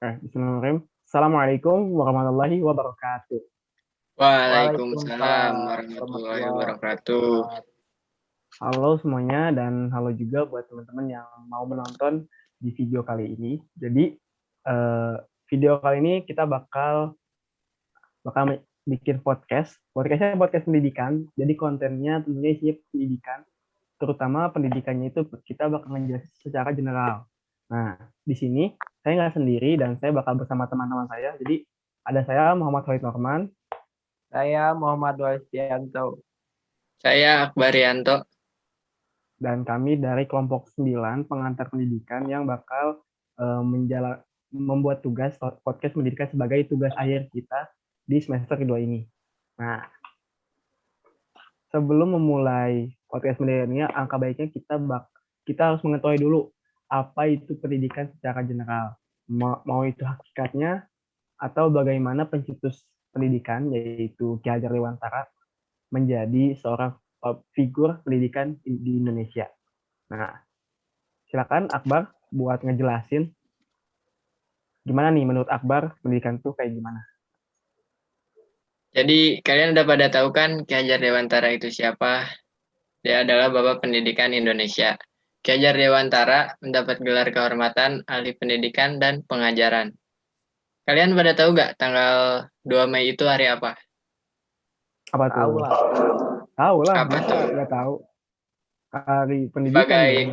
Bismillahirrahmanirrahim. Assalamualaikum warahmatullahi wabarakatuh. Waalaikumsalam Waalaikumsalam warahmatullahi warahmatullahi wabarakatuh. wabarakatuh. Halo semuanya dan halo juga buat teman-teman yang mau menonton di video kali ini. Jadi eh, video kali ini kita bakal bikin podcast. Podcastnya podcast pendidikan. Jadi kontennya tentunya isinya pendidikan. Terutama pendidikannya itu kita bakal ngejelasin secara general. Nah, di sini saya nggak sendiri dan saya bakal bersama teman-teman saya. Jadi ada saya Muhammad Khalid Norman. Saya Muhammad Wastianto. Saya Akbarianto. Dan kami dari kelompok 9 pengantar pendidikan yang bakal membuat tugas podcast pendidikan sebagai tugas akhir kita di semester kedua ini. Nah, sebelum memulai podcast pendidikan ini, angka baiknya kita harus mengetahui dulu apa itu pendidikan secara general. Mau itu hakikatnya atau bagaimana pencetus pendidikan yaitu Ki Hajar Dewantara menjadi seorang figur pendidikan di Indonesia. Nah, silakan Akbar buat ngejelasin gimana nih menurut Akbar pendidikan tuh kayak gimana? Jadi kalian udah pada tahu kan Ki Hajar Dewantara itu siapa? Dia adalah Bapak Pendidikan Indonesia. Ki Hajar Dewantara mendapat gelar kehormatan ahli pendidikan dan pengajaran. Kalian pada tahu nggak tanggal 2 Mei itu hari apa? Apa Tahu tuh? lah. Tahu lah, Apa masa tuh? nggak tahu? Hari pendidikan Sebagai dong,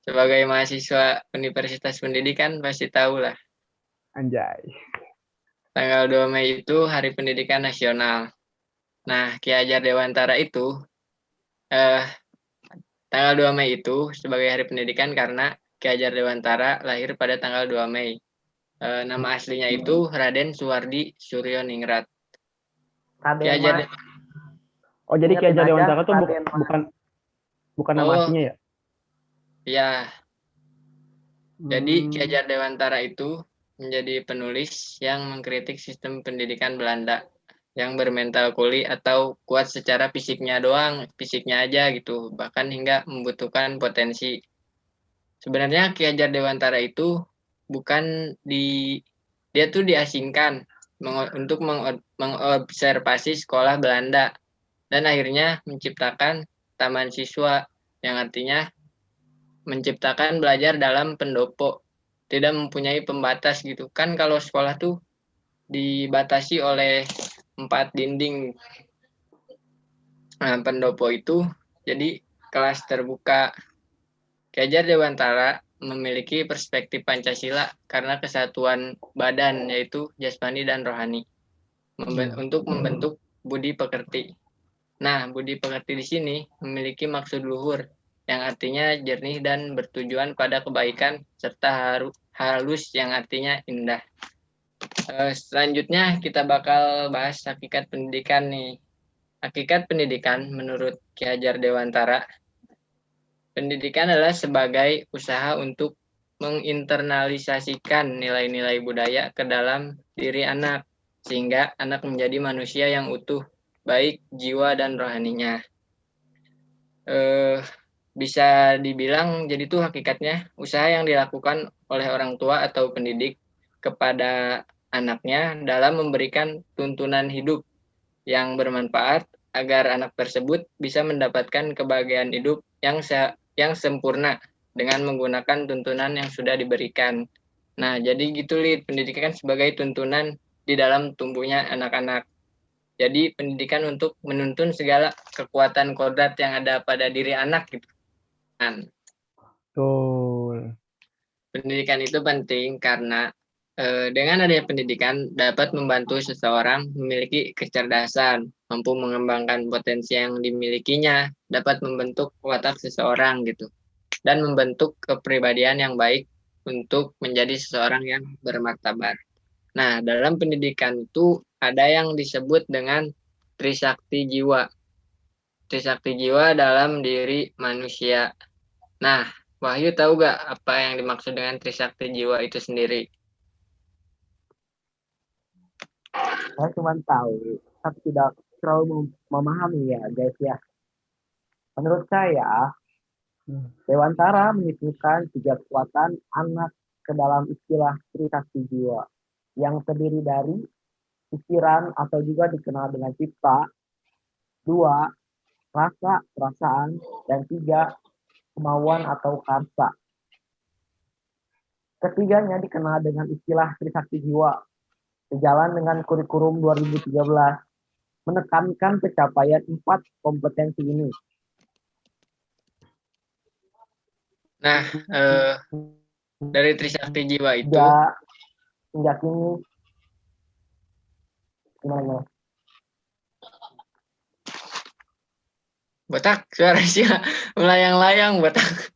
sebagai mahasiswa Universitas Pendidikan pasti tahu lah. anjay. Tanggal 2 Mei itu Hari Pendidikan Nasional. Nah, Ki Hajar Dewantara itu tanggal 2 Mei itu sebagai Hari Pendidikan karena Ki Hajar Dewantara lahir pada tanggal 2 Mei. Nama aslinya itu Raden Suwardi Suryoningrat. Ki Raden Hajar mah Oh, jadi Ki ingetin Hajar aja Dewantara tuh Raden mah. bukan nama Oh, aslinya ya? ya. Jadi Ki Hmm, Hajar Dewantara itu menjadi penulis yang mengkritik sistem pendidikan Belanda yang bermental kuli atau kuat secara fisiknya doang, fisiknya aja gitu, bahkan hingga membutuhkan potensi. Sebenarnya Ki Hajar Dewantara itu bukan dia tuh diasingkan untuk mengobservasi sekolah Belanda dan akhirnya menciptakan taman siswa yang artinya menciptakan belajar dalam pendopo, tidak mempunyai pembatas gitu. Kan kalau sekolah tuh dibatasi oleh 4 dinding. Nah, pendopo itu jadi kelas terbuka. Ki Hajar Dewantara memiliki perspektif Pancasila karena kesatuan badan yaitu jasmani dan rohani untuk membentuk budi pekerti. Nah, budi pekerti di sini memiliki maksud luhur yang artinya jernih dan bertujuan pada kebaikan serta halus yang artinya indah. Selanjutnya kita bakal bahas hakikat pendidikan nih. Hakikat pendidikan menurut Ki Hajar Dewantara, pendidikan adalah sebagai usaha untuk menginternalisasikan nilai-nilai budaya ke dalam diri anak, sehingga anak menjadi manusia yang utuh, baik jiwa dan rohaninya. Bisa dibilang jadi itu hakikatnya usaha yang dilakukan oleh orang tua atau pendidik kepada anaknya dalam memberikan tuntunan hidup yang bermanfaat agar anak tersebut bisa mendapatkan kebahagiaan hidup yang sempurna dengan menggunakan tuntunan yang sudah diberikan. Nah, jadi gitu Lid, pendidikan sebagai tuntunan di dalam tumbuhnya anak-anak. Jadi pendidikan untuk menuntun segala kekuatan kodrat yang ada pada diri anak gitu. Kan. betul. Pendidikan itu penting karena dengan adanya pendidikan dapat membantu seseorang memiliki kecerdasan, mampu mengembangkan potensi yang dimilikinya, dapat membentuk watak seseorang gitu, dan membentuk kepribadian yang baik untuk menjadi seseorang yang bermartabat. Nah, dalam pendidikan itu ada yang disebut dengan Trisakti Jiwa. Trisakti Jiwa dalam diri manusia. Nah, Wahyu tahu gak apa yang dimaksud dengan Trisakti Jiwa itu sendiri? Saya cuma tahu, tapi tidak terlalu memahami ya guys ya. Menurut saya, Dewantara menyebutkan tiga kekuatan anak ke dalam istilah trisakti jiwa yang terdiri dari pikiran atau juga dikenal dengan cipta, 2, rasa, perasaan, dan 3, kemauan atau karsa. Ketiganya dikenal dengan istilah trisakti jiwa, sejalan dengan kurikulum 2013, menekankan pencapaian 4 kompetensi ini. Nah, dari Trisakti Jiwa itu, hingga kini, gimana? botak suara sih melayang-layang botak.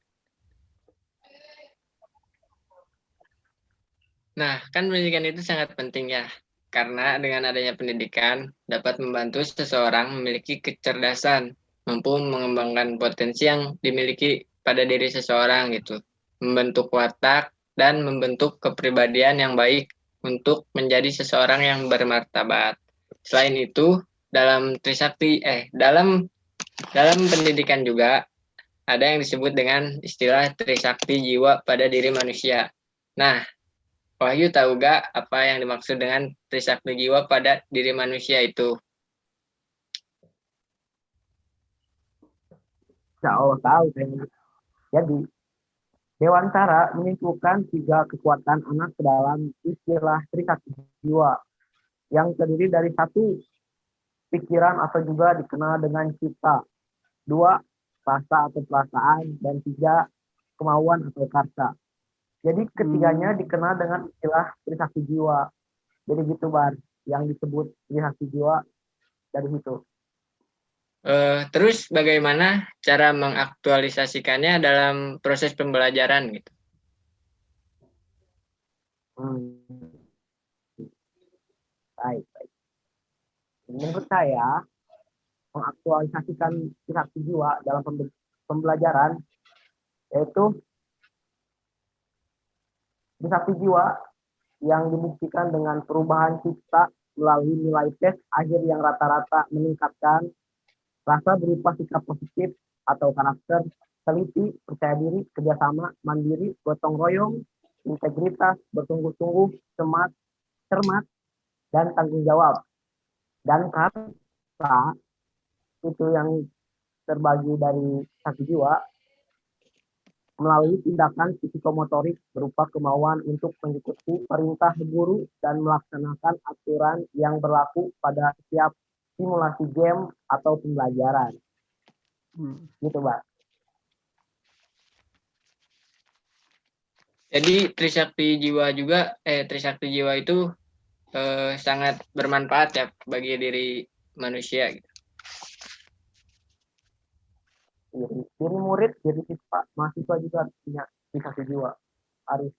Nah, kan pendidikan itu sangat penting ya, karena dengan adanya pendidikan dapat membantu seseorang memiliki kecerdasan, mampu mengembangkan potensi yang dimiliki pada diri seseorang gitu, membentuk watak dan membentuk kepribadian yang baik untuk menjadi seseorang yang bermartabat. Selain itu, dalam dalam pendidikan juga ada yang disebut dengan istilah Trisakti Jiwa pada diri manusia. Nah, Wahyu tahu gak apa yang dimaksud dengan Trisakti Jiwa pada diri manusia itu? Insya Allah tahu. Jadi, Dewantara menyimpulkan 3 kekuatan anak ke dalam istilah Trisakti Jiwa yang terdiri dari 1, pikiran atau juga dikenal dengan cipta, 2, rasa atau perasaan, dan 3, kemauan atau karsa. Jadi ketiganya dikenal dengan istilah Trisakti Jiwa. Jadi gitu Bar, yang disebut Trisakti Jiwa dari situ. Terus bagaimana cara mengaktualisasikannya dalam proses pembelajaran gitu? Baik. Menurut saya, mengaktualisasikan Trisakti Jiwa dalam pembelajaran yaitu Trisakti Jiwa yang dibuktikan dengan perubahan cipta melalui nilai tes akhir yang rata-rata meningkatkan rasa berupa sikap positif atau karakter, teliti, percaya diri, kerjasama, mandiri, gotong royong, integritas, bersungguh-sungguh, cermat, dan tanggung jawab. Dan karsa itu yang terbagi dari Sakti Jiwa melalui tindakan psikomotorik berupa kemauan untuk mengikuti perintah guru dan melaksanakan aturan yang berlaku pada setiap simulasi game atau pembelajaran. Gitu, Mbak. Jadi Trisakti Jiwa itu sangat bermanfaat ya bagi diri manusia gitu. Diri murid, diri siswa, mahasiswa juga punya Trisakti Jiwa. Harus.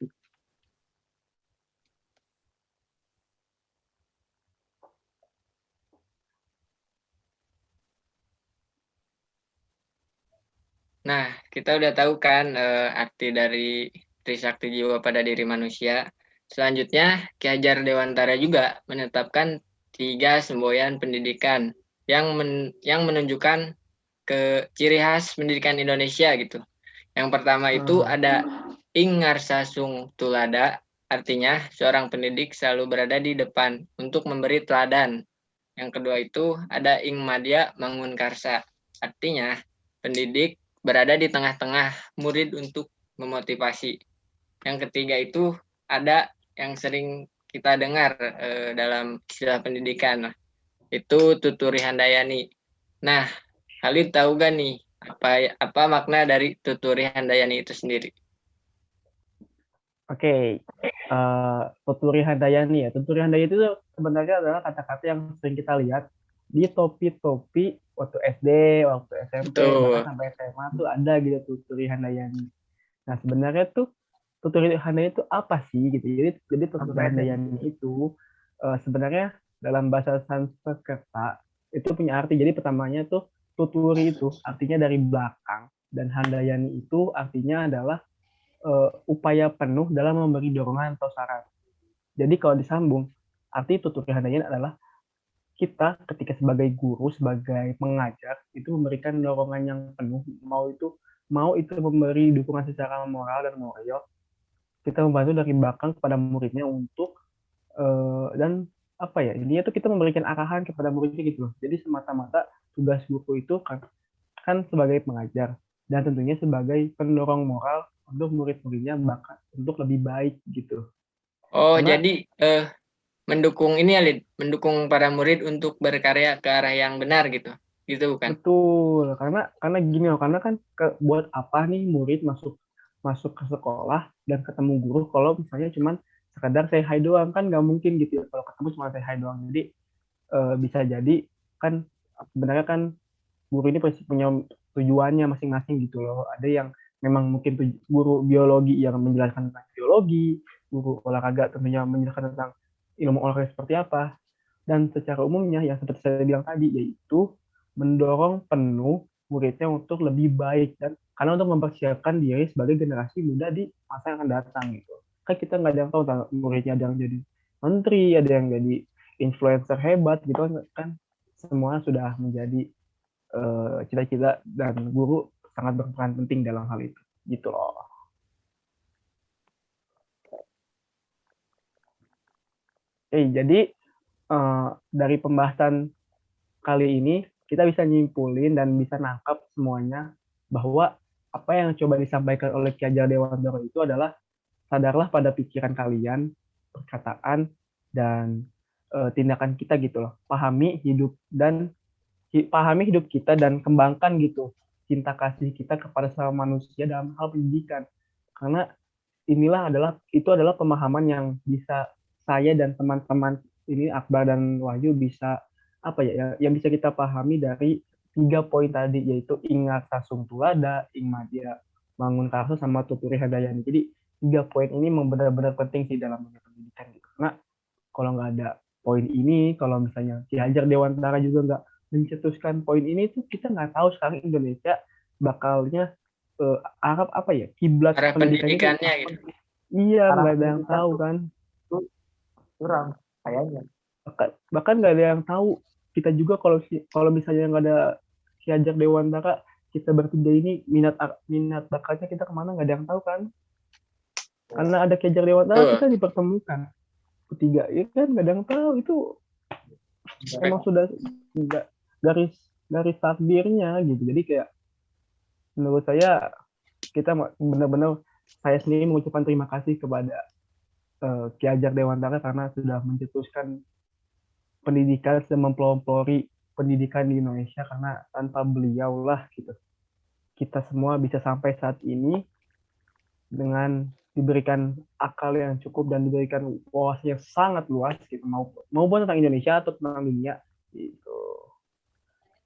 Nah, kita udah tahu kan arti dari Trisakti Jiwa pada diri manusia. Selanjutnya, Ki Hajar Dewantara juga menetapkan 3 semboyan pendidikan yang menunjukkan ke ciri khas pendidikan Indonesia gitu. Yang pertama itu ada Ing Ngarsasung Tulada, artinya seorang pendidik selalu berada di depan untuk memberi teladan. Yang kedua itu ada Ing Madya Mangun Karsa, artinya pendidik berada di tengah-tengah murid untuk memotivasi. Yang ketiga itu ada yang sering kita dengar dalam istilah pendidikan, itu Tuturi Handayani. Nah, Halid tahu gak nih apa makna dari Tuturi Handayani itu sendiri? Oke, Tuturi Handayani ya. Tuturi Handayani itu sebenarnya adalah kata-kata yang sering kita lihat di topi-topi waktu SD, waktu SMP, bahkan sampai SMA tuh ada gitu Tuturi Handayani. Nah, sebenarnya tuh Tuturi Handayani itu apa sih gitu. Jadi Tuturi Handayani itu sebenarnya dalam bahasa Sanskerta itu punya arti. Jadi pertamanya tuh Tuturi itu artinya dari belakang dan Handayani itu artinya adalah upaya penuh dalam memberi dorongan atau saran. Jadi kalau disambung, arti Tuturi Handayani adalah kita ketika sebagai guru, sebagai pengajar itu memberikan dorongan yang penuh, mau itu memberi dukungan secara moral dan moral, kita membantu dari belakang kepada muridnya untuk dan apa ya, intinya tuh kita memberikan arahan kepada muridnya gitu loh. Jadi semata-mata tugas guru itu kan sebagai pengajar dan tentunya sebagai pendorong moral untuk murid-muridnya bakat untuk lebih baik gitu. Oh, Karena jadi mendukung ini ya, Lid, mendukung para murid untuk berkarya ke arah yang benar gitu. Gitu bukan? betul, karena gini loh, karena kan buat apa nih murid masuk masuk ke sekolah dan ketemu guru kalau misalnya cuman sekedar say hi doang, kan nggak mungkin gitu ya kalau ketemu cuma say hi doang. Jadi bisa jadi kan sebenarnya kan guru ini pasti punya tujuannya masing-masing gitu loh. Ada yang memang mungkin guru biologi yang menjelaskan tentang biologi, guru olahraga tentunya menjelaskan tentang ilmu olahraga seperti apa. Dan secara umumnya yang seperti saya bilang tadi, yaitu mendorong penuh muridnya untuk lebih baik dan karena untuk mempersiapkan diri sebagai generasi muda di masa yang akan datang gitu. Kan kita nggak ada yang tahu muridnya, ada yang jadi menteri, ada yang jadi influencer hebat gitu kan, semua sudah menjadi cita-cita dan guru sangat berperan penting dalam hal itu gitu loh. Jadi dari pembahasan kali ini kita bisa nyimpulin dan bisa nangkap semuanya bahwa apa yang coba disampaikan oleh Ki Hajar Dewantara itu adalah sadarlah pada pikiran kalian, perkataan, dan tindakan kita gitu loh. Pahami hidup kita dan kembangkan gitu cinta kasih kita kepada sama manusia dalam hal pendidikan. Karena itu adalah pemahaman yang bisa saya dan teman-teman ini Akbar dan Wahyu bisa apa ya yang bisa kita pahami dari 3 poin tadi, yaitu ingat sasung tulada, ingmadia bangun karso, sama tuturi hadayani. Jadi 3 poin ini memang benar-benar penting sih dalam dunia pendidikan gitu. Karena kalau nggak ada poin ini, kalau misalnya Ki Hajar Dewantara juga nggak mencetuskan poin ini tuh kita nggak tahu sekarang Indonesia bakalnya Arab apa ya, kiblat Arah pendidikannya tuh pendidikannya gitu. iya Arah nggak ada yang pendidikan tahu tuh kan. kurang kayaknya. Bahkan nggak ada yang tahu kita juga kalau misalnya nggak ada Ki Hajar Dewantara, kita bertiga ini minat bakatnya kita kemana nggak ada yang tahu kan. Karena ada Ki Hajar Dewantara kita dipertemukan ketiga, ya kan nggak ada yang tahu itu emang sudah garis takdirnya gitu. Jadi kayak menurut saya kita benar-benar, saya sendiri mengucapkan terima kasih kepada Ki Hajar Dewantara karena sudah mencetuskan pendidikan, sudah mempelopori pendidikan di Indonesia, karena tanpa beliau lah gitu kita semua bisa sampai saat ini dengan diberikan akal yang cukup dan diberikan wawasan yang sangat luas gitu, maupun tentang Indonesia atau tentang dunia gitu.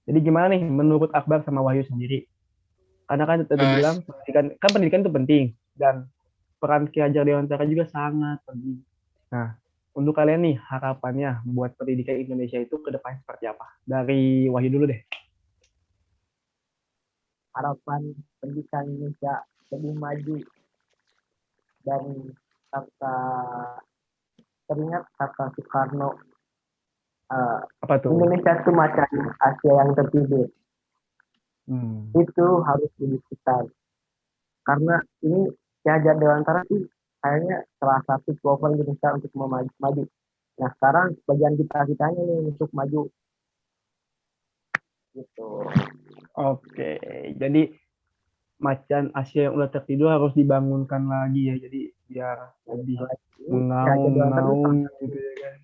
Jadi gimana nih menurut Akbar sama Wahyu sendiri? Karena kan tadi bilang pendidikan itu penting dan peran Ki Hajar Dewantara juga sangat penting. Nah, untuk kalian nih harapannya buat pendidikan Indonesia itu ke depan seperti apa? Dari Wahyu dulu deh. Harapan pendidikan Indonesia lebih maju dan teringat kata Soekarno, Apa tuh? Indonesia itu macam Asia yang tertidur. Itu harus dibuktikan. Karena ini Ki Hajar Dewantara sih kayaknya salah satu pelopor Indonesia untuk maju. Nah sekarang bagian kita-kitanya nih untuk maju. Gitu. Oke, jadi macan Asia yang udah tertidur harus dibangunkan lagi ya, jadi biar lebih mengaum gitu ya kan.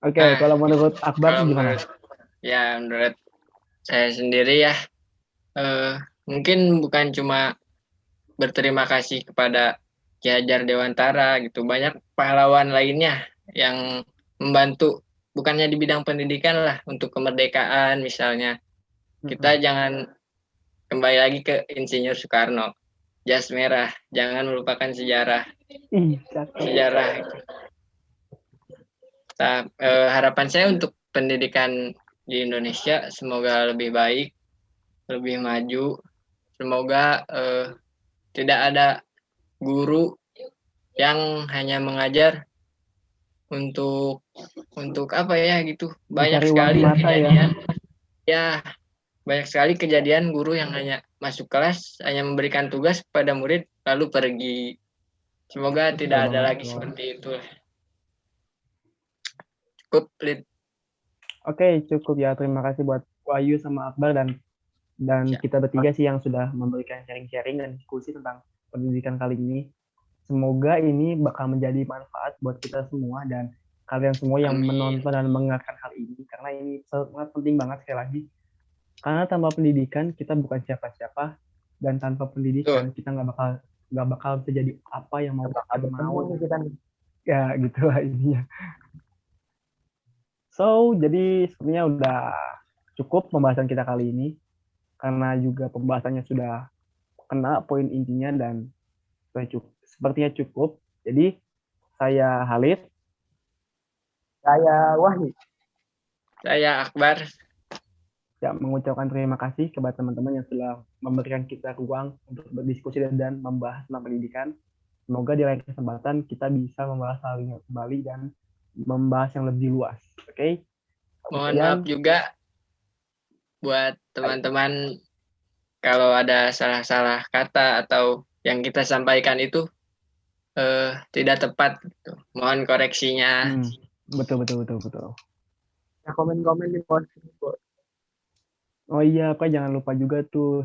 Oke, kalau menurut Akbar gimana? Ya menurut saya sendiri ya, mungkin bukan cuma berterima kasih kepada Ki Hajar Dewantara gitu, banyak pahlawan lainnya yang membantu, bukannya di bidang pendidikan lah, untuk kemerdekaan misalnya. Kita jangan kembali lagi ke Insinyur Soekarno, jas merah, jangan melupakan sejarah. Sejarah itu. Nah, harapan saya untuk pendidikan di Indonesia semoga lebih baik, lebih maju. Semoga tidak ada guru yang hanya mengajar untuk apa ya gitu. Banyak sekali kejadian. Ya, banyak sekali kejadian guru yang hanya masuk kelas, hanya memberikan tugas kepada murid, lalu pergi. Semoga Betul tidak ada banget, lagi betul. seperti itu. Cukup, Lid. Oke, cukup ya. Terima kasih buat Wahyu sama Akbar dan Ya. kita bertiga sih yang sudah memberikan sharing-sharing dan diskusi tentang pendidikan kali ini. Semoga ini bakal menjadi manfaat buat kita semua dan kalian semua yang Amin. menonton dan mendengarkan hal ini, karena ini sangat penting banget sekali lagi. Karena tanpa pendidikan kita bukan siapa-siapa, dan tanpa pendidikan kita nggak bakal bisa jadi apa yang mau kita Ada mau. temu nih kita nih. Ya gitulah intinya. So, jadi sebenarnya udah cukup pembahasan kita kali ini, karena juga pembahasannya sudah kena poin intinya dan sepertinya cukup. Jadi, saya Halid. Saya Wahyu. Saya Akbar. Ya, mengucapkan terima kasih kepada teman-teman yang telah memberikan kita ruang untuk berdiskusi dan membahas tentang pendidikan. Semoga di lain kesempatan kita bisa membahas hal ini kembali dan membahas yang lebih luas. Oke? Mohon maaf juga buat teman-teman kalau ada salah-salah kata atau yang kita sampaikan itu tidak tepat. Gitu. Mohon koreksinya. Betul. Ya, komen-komen di post. Oh iya, Pak, jangan lupa juga tuh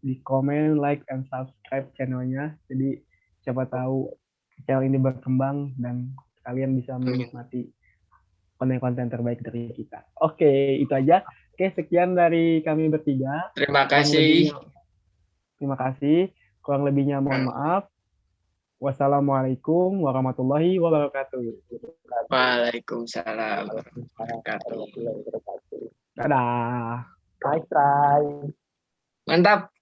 di komen, like, and subscribe channelnya. Jadi siapa tahu channel ini berkembang dan kalian bisa menikmati konten-konten terbaik dari kita. Oke, itu aja. Oke, sekian dari kami bertiga. Terima kasih. Terima kasih. Kurang lebihnya mohon maaf. Wassalamualaikum warahmatullahi wabarakatuh. Waalaikumsalam warahmatullahi wabarakatuh. Dadah. Bye, try. Mantap.